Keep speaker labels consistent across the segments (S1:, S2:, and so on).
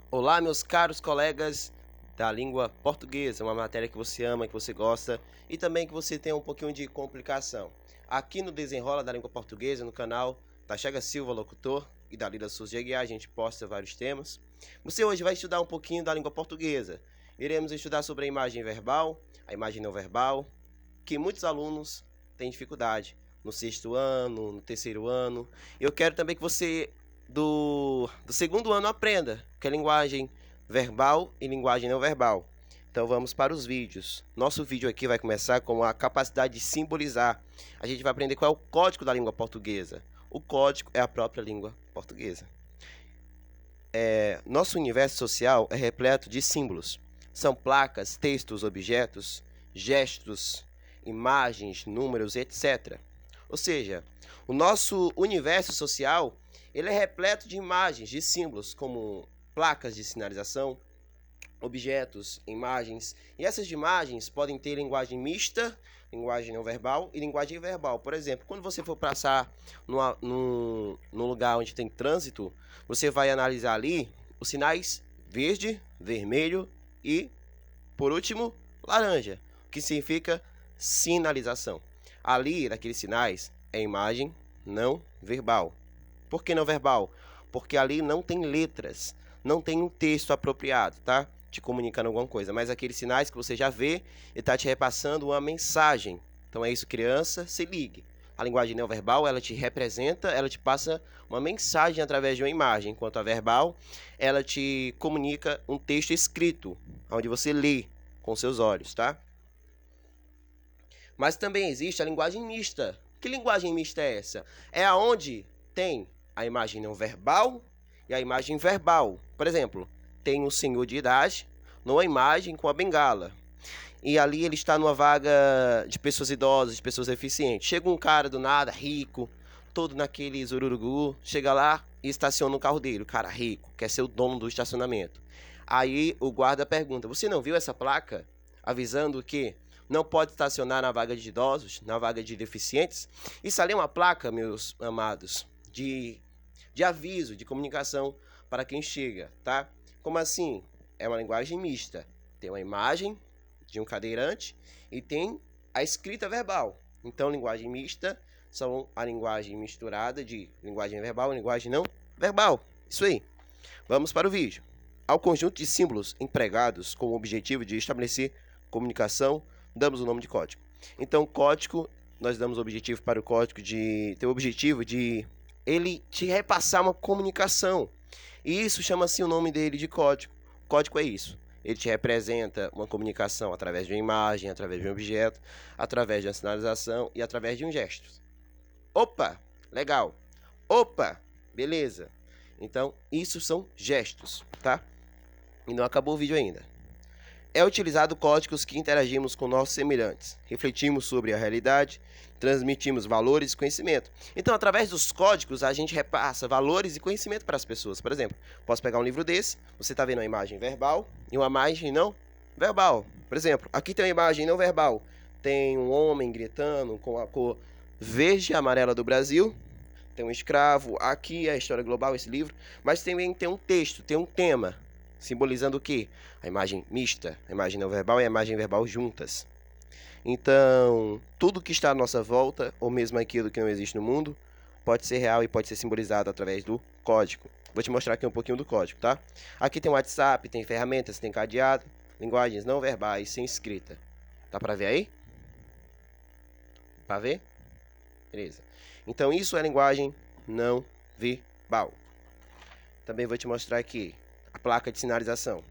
S1: Olá, meus caros colegas da língua portuguesa, uma matéria que você ama, que você gosta e também que você tem um pouquinho de complicação. Aqui no Desenrola da Língua Portuguesa, no canal Tachega Silva, locutor, e da Lida Souza Aguiar, a gente posta vários temas. Você hoje vai estudar um pouquinho da língua portuguesa. Iremos estudar sobre a imagem verbal, a imagem não verbal, que muitos alunos têm dificuldade no sexto ano, no terceiro ano. Eu quero também que você do segundo ano aprenda que é linguagem verbal e linguagem não verbal. Então vamos para os vídeos. Nosso vídeo aqui vai começar com a capacidade de simbolizar. A gente vai aprender qual é o código da língua portuguesa. O código é a própria língua portuguesa. Nosso universo social é repleto de símbolos. São placas, textos, objetos, gestos, imagens, números, etc. Ou seja, o nosso universo social ele é repleto de imagens, de símbolos, como placas de sinalização, objetos, imagens. E essas imagens podem ter linguagem mista, linguagem não verbal e linguagem verbal. Por exemplo, quando você for passar num lugar onde tem trânsito, você vai analisar ali os sinais verde, vermelho e, por último, laranja, que significa sinalização. Ali, naqueles sinais, é imagem não verbal. Por que não verbal? Porque ali não tem letras, não tem um texto apropriado, tá? Te comunicando alguma coisa, mas aqueles sinais que você já vê e está te repassando uma mensagem. Então é isso, criança, se ligue. A linguagem não verbal, ela te representa, ela te passa uma mensagem através de uma imagem, enquanto a verbal, ela te comunica um texto escrito, onde você lê com seus olhos, tá? Mas também existe a linguagem mista. Que linguagem mista é essa? É aonde tem a imagem não verbal e a imagem verbal. Por exemplo, tem um senhor de idade numa imagem com a bengala. E ali ele está numa vaga de pessoas idosas, de pessoas deficientes. Chega um cara do nada, rico, todo naquele zururugu, chega lá e estaciona um carro dele. O cara rico, quer ser o dono do estacionamento. Aí o guarda pergunta, você não viu essa placa avisando que não pode estacionar na vaga de idosos, na vaga de deficientes? Isso ali é uma placa, meus amados, de aviso, de comunicação para quem chega, tá? Como assim? É uma linguagem mista. Tem uma imagem de um cadeirante e tem a escrita verbal. Então, linguagem mista são a linguagem misturada de linguagem verbal e linguagem não verbal. Isso aí. Vamos para o vídeo. Ao conjunto de símbolos empregados com o objetivo de estabelecer comunicação, damos o nome de código. Então, código, nós damos o objetivo para o código de ter o objetivo de ele te repassar uma comunicação. E isso chama-se o nome dele de código. O código é isso. Ele te representa uma comunicação através de uma imagem, através de um objeto, através de uma sinalização e através de um gesto. Opa, legal. Opa, beleza. Então, isso são gestos, tá? E não acabou o vídeo ainda. É utilizado códigos que interagimos com nossos semelhantes, refletimos sobre a realidade, transmitimos valores e conhecimento. Então, através dos códigos, a gente repassa valores e conhecimento para as pessoas. Por exemplo, posso pegar um livro desse, você está vendo uma imagem verbal e uma imagem não verbal. Por exemplo, aqui tem uma imagem não verbal. Tem um homem gritando com a cor verde e amarela do Brasil. Tem um escravo. Aqui é a história global, esse livro. Mas também tem um texto, tem um tema. Simbolizando o quê? A imagem mista, a imagem não verbal e a imagem verbal juntas. Então, tudo que está à nossa volta, ou mesmo aquilo que não existe no mundo, pode ser real e pode ser simbolizado através do código. Vou te mostrar aqui um pouquinho do código, tá? Aqui tem WhatsApp, tem ferramentas, tem cadeado, linguagens não verbais, sem escrita. Dá pra ver aí? Pra ver? Beleza. Então, isso é linguagem não verbal. Também vou te mostrar aqui a placa de sinalização.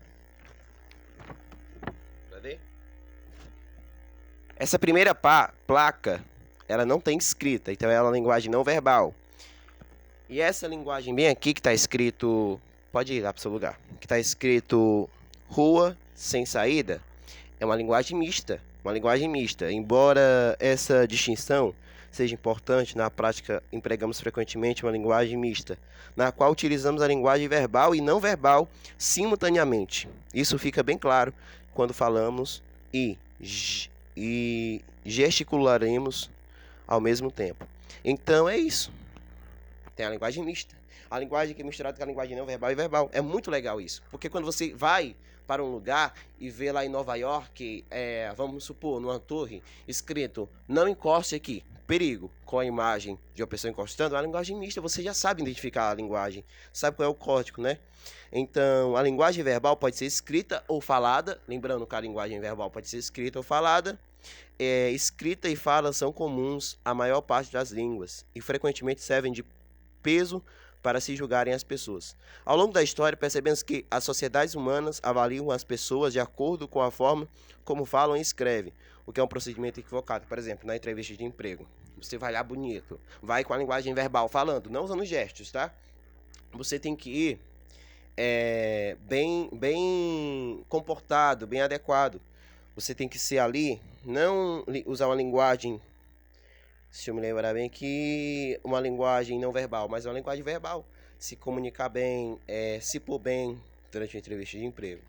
S1: Pra ver? Essa primeira placa, ela não tem escrita, então ela é uma linguagem não verbal. E essa linguagem bem aqui que está escrito, pode ir lá para o seu lugar, que está escrito rua sem saída, é uma linguagem mista. Uma linguagem mista. Embora essa distinção seja importante, na prática empregamos frequentemente uma linguagem mista, na qual utilizamos a linguagem verbal e não verbal simultaneamente. Isso fica bem claro quando falamos e gesticularemos ao mesmo tempo. Então é isso. Tem a linguagem mista. a linguagem que é misturada com a linguagem não verbal e verbal. É muito legal isso, porque quando você vai para um lugar e vê lá em Nova York, vamos supor, numa torre, escrito, não encoste aqui, perigo, com a imagem de uma pessoa encostando, é uma linguagem mista, você já sabe identificar a linguagem, sabe qual é o código, né? Então, a linguagem verbal pode ser escrita ou falada, lembrando que a linguagem verbal pode ser escrita ou falada. Escrita e fala são comuns à maior parte das línguas e frequentemente servem de peso para se julgarem as pessoas. Ao longo da história, percebemos que as sociedades humanas avaliam as pessoas de acordo com a forma como falam e escrevem, o que é um procedimento equivocado. Por exemplo, na entrevista de emprego, você vai lá bonito, vai com a linguagem verbal falando, não usando gestos, tá? Você tem que ir bem comportado, bem adequado. Você tem que ser ali, não usar uma linguagem, se eu me lembrar bem, que uma linguagem não verbal, mas uma linguagem verbal. Se comunicar bem, se pôr bem durante a entrevista de emprego.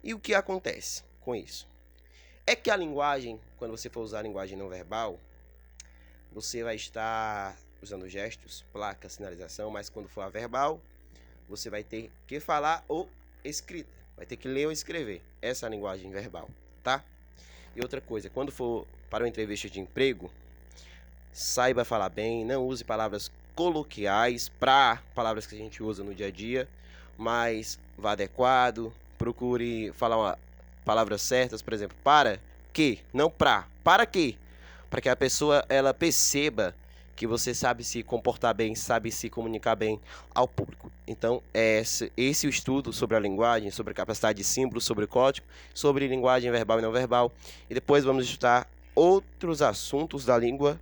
S1: E o que acontece com isso? É que a linguagem, quando você for usar a linguagem não verbal, você vai estar usando gestos, placa, sinalização, mas quando for a verbal, você vai ter que falar ou escrita. Vai ter que ler ou escrever. Essa é a linguagem verbal, tá? E outra coisa, quando for para uma entrevista de emprego, saiba falar bem, não use palavras coloquiais para palavras que a gente usa no dia a dia, mas vá adequado, procure falar palavras certas, por exemplo, para que, não para quê? Para que a pessoa ela perceba que você sabe se comportar bem, sabe se comunicar bem ao público. Então, esse é o estudo sobre a linguagem, sobre a capacidade de símbolos, sobre o código, sobre linguagem verbal e não verbal. E depois vamos estudar outros assuntos da língua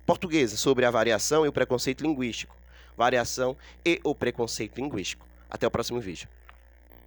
S1: portuguesa, sobre a variação e o preconceito linguístico. Variação e o preconceito linguístico. Até o próximo vídeo.